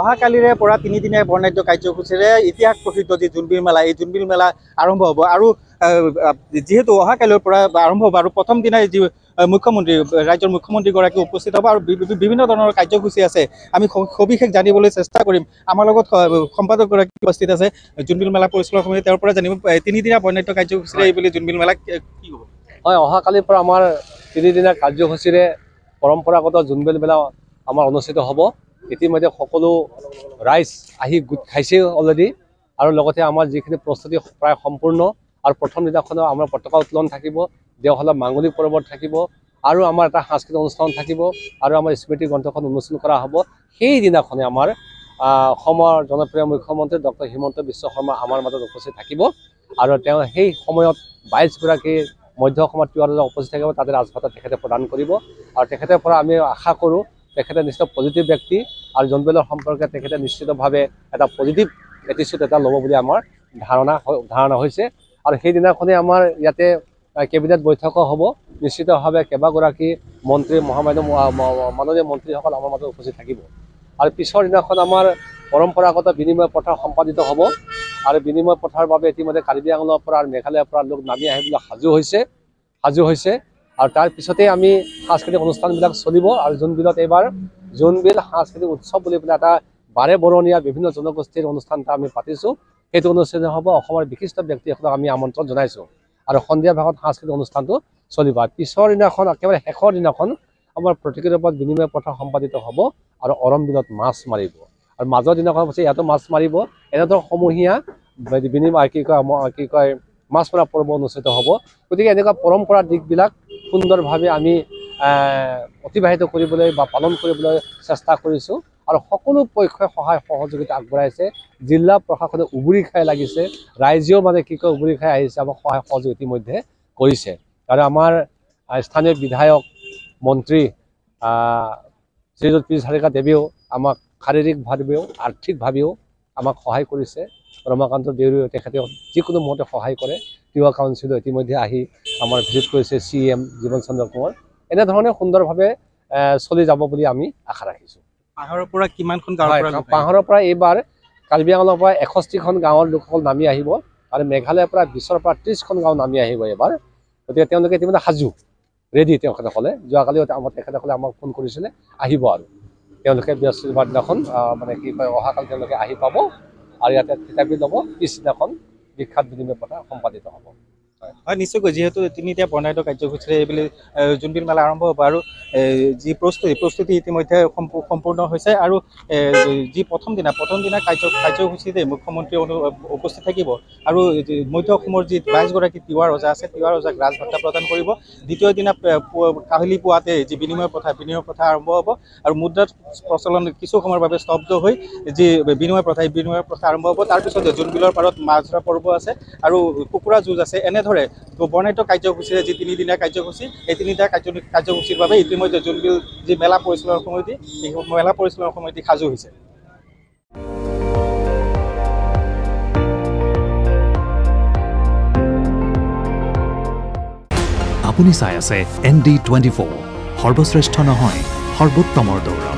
অহাকালিৰে পৰা 3 দিনীয়া বৰ্ণাঢ্য কাৰ্যসূচীৰে ইতিহাস প্ৰসিদ্ধ যি জোনবিল মেলা এই জোনবিল মেলা আৰম্ভ হ'ব আৰু যেহেতু অহাকালিৰ পৰা আৰম্ভ হ'ব আৰু প্ৰথম দিনাই যি মুখ্যমন্ত্ৰী ৰাজ্যৰ মুখ্যমন্ত্ৰীগৰাকী উপস্থিত হ'ব আৰু বিভিন্ন ধৰণৰ কাৰ্যসূচী আছে আমি সবিশেষ জানিবলৈ চেষ্টা কৰিম আমাৰ লগত সম্পাদকগৰাকী উপস্থিত আছে জোনবিল মেলা পৰিচালক সমিতি তেওঁৰ পৰা জানিব 3 দিনীয়া বৰ্ণাঢ্য কাৰ্যসূচীৰে এই বুলি জোনবিল মেলা কি হ'ব হয় অহাকালিৰ পৰা আমাৰ 3 দিনীয়া কাৰ্যসূচীৰে পৰম্পৰাগত জোনবিল মেলা আমাৰ অনুষ্ঠিত হ'ব ইতিমধ্যে সকলো ৰাইজ আহি গোট খাইছে অলৰেডি আৰু লগতে আমাৰ যিখিনি প্ৰস্তুতি প্ৰায় সম্পূৰ্ণ আৰু প্ৰথম দিনাখন আমাৰ পতাকা উত্তোলন থাকিব দেওশালা মাংগলিক পৰ্ব থাকিব আৰু আমাৰ এটা সাংস্কৃতিক অনুষ্ঠান থাকিব আৰু আমাৰ স্মৃতি গ্ৰন্থখন উন্মোচন কৰা হ'ব সেই দিনাখনে আমাৰ অসমৰ জনপ্ৰিয় মুখ্যমন্ত্ৰী ডক্টৰ হিমন্ত বিশ্ব শৰ্মা আমাৰ মাজত উপস্থিত থাকিব আৰু তেওঁ সেই সময়ত 22 গৰাকী মধ্য অসমৰ তিৱাৰজা উপস্থিত থাকিব তাতে ৰাজভাষা তেখেতে প্ৰদান কৰিব আৰু তেখেতৰ পৰা আমি আশা কৰোঁ তেখেতে নিশ্চয় পজিটিভ ব্যক্তি আৰু জোনবিলৰ সম্পৰ্কে তেখেতে নিশ্চিতভাৱে এটা পজিটিভ এটিচিউড এটা ল'ব বুলি আমাৰ ধাৰণা হৈছে আৰু সেই দিনাখনে আমাৰ ইয়াতে কেবিনেট বৈঠকো হ'ব নিশ্চিতভাৱে কেইবাগৰাকী মন্ত্ৰী মাননীয় মন্ত্ৰীসকল আমাৰ মাজত উপস্থিত থাকিব আৰু পিছৰ দিনাখন আমাৰ পৰম্পৰাগত বিনিময় প্ৰথা সম্পাদিত হ'ব আৰু বিনিময় প্ৰথাৰ বাবে ইতিমধ্যে কাৰ্বি আংলঙৰ পৰা আৰু মেঘালয়ৰ পৰা লোক নামি আহিবলৈ সাজু হৈছে আৰু তাৰ পিছতে আমি সাংস্কৃতিক অনুষ্ঠানবিলাক চলিব আৰু জোনবিলত এইবাৰ জোনবিল সাংস্কৃতিক উৎসৱ বুলি পেলাই এটা বাৰে বৰণীয়া বিভিন্ন জনগোষ্ঠীৰ অনুষ্ঠান এটা আমি পাতিছোঁ সেইটো অনুষ্ঠান হ'ব অসমৰ বিশিষ্ট ব্যক্তিসকলক আমি আমন্ত্ৰণ জনাইছোঁ আৰু সন্ধিয়া ভাগত সাংস্কৃতিক অনুষ্ঠানটো চলিব পিছৰ দিনাখন একেবাৰে শেষৰ দিনাখন আমাৰ প্ৰতিটো ওপৰত বিনিময় প্ৰথা সম্পাদিত হ'ব আৰু অৰমবিলত মাছ মাৰিব আৰু মাজৰ দিনাখন হৈছে ইয়াতো মাছ মাৰিব এনেধৰণৰ সমূহীয়া বিনিময় কি কয় মাছ মৰা পৰ্ব অনুষ্ঠিত হ'ব গতিকে এনেকুৱা পৰম্পৰা দিশবিলাক সুন্দৰভাৱে আমি অতিবাহিত কৰিবলৈ বা পালন কৰিবলৈ চেষ্টা কৰিছোঁ আৰু সকলো পক্ষই সহায় সহযোগিতা আগবঢ়াইছে জিলা প্ৰশাসনে উবুৰি খাই লাগিছে ৰাইজেও মানে কি কয় উবুৰি খাই আহিছে আমাক সহায় সহযোগ ইতিমধ্যে কৰিছে আৰু আমাৰ স্থানীয় বিধায়ক মন্ত্ৰী শ্ৰীযুত পি হাজৰিকা দেৱেও আমাক শাৰীৰিকভাৱেও আৰ্থিকভাৱেও আমাক সহায় কৰিছে ৰমাকান্ত দেউৰীয়ে তেখেতে যিকোনো মুহূৰ্তে সহায় কৰে তিৱা কাউন্সিলো ইতিমধ্যে আহি আমাৰ ভিজিট কৰিছে CM জীৱন চন্দ্ৰ কোঁৱৰ এনেধৰণে সুন্দৰভাৱে চলি যাব বুলি আমি আশা ৰাখিছোঁ পাহাৰৰ পৰা কিমানখন গাঁৱৰ পৰা পাহাৰৰ পৰা এইবাৰ কাৰ্বি আংলঙৰ পৰা 61খন গাঁৱৰ লোকসকল নামি আহিব আৰু মেঘালয়ৰ পৰা 20ৰ পৰা 30খন গাঁও নামি আহিব এইবাৰ গতিকে তেওঁলোকে ইতিমধ্যে সাজু ৰেডি তেখেতসকলে যোৱাকালি তেখেতসকলে আমাক ফোন কৰিছিলে আহিব আৰু তেওঁলোকে বৃহস্পতিবাৰ দিনাখন মানে কি কয় অহাকালি তেওঁলোকে আহি পাব আৰু ইয়াতে থিতাপি ল'ব পিছদিনাখন বিখ্যাত বিনিময় প্ৰথা সম্পাদিত হ'ব হয় নিশ্চয়কৈ যিহেতু 3 বৰ্ণাঢ্য কাৰ্যসূচীৰে এইবুলি জোনবিল মেলা আৰম্ভ হ'ব আৰু যি প্ৰস্তুতি ইতিমধ্যে সম্পূৰ্ণ হৈছে আৰু যি প্ৰথম দিনা কাৰ্যসূচীতে মুখ্যমন্ত্ৰী উপস্থিত থাকিব আৰু মধ্য অসমৰ যি 22 গৰাকী তিৱা ৰজা আছে তিৱা ৰজাক ৰাজভাষা প্ৰদান কৰিব দ্বিতীয় দিনা কাহিলি পুৱাতে যি বিনিময় প্ৰথা আৰম্ভ হ'ব আৰু মুদ্ৰাৰ প্ৰচলন কিছু সময়ৰ বাবে স্তব্ধ হৈ যি বিনিময় প্ৰথা আৰম্ভ হ'ব তাৰপিছত জোনবিলৰ পাৰত মাছ ধৰা পৰ্ব আছে আৰু কুকুৰা যুঁজ আছে এনেধৰণে বৰ্ণাঢ্য কাৰ্যসূচীৰে যি 3 দিনীয়া কাৰ্যসূচী এই 3 দিনীয়া কাৰ্যসূচীৰ বাবে ইতিমধ্যে জোনবিল যি মেলা পৰিচালনা সমিতি সাজু হৈছে আপুনি চাই আছে ND24 সৰ্বশ্ৰেষ্ঠ নহয় সৰ্বোত্তমৰ দৌৰ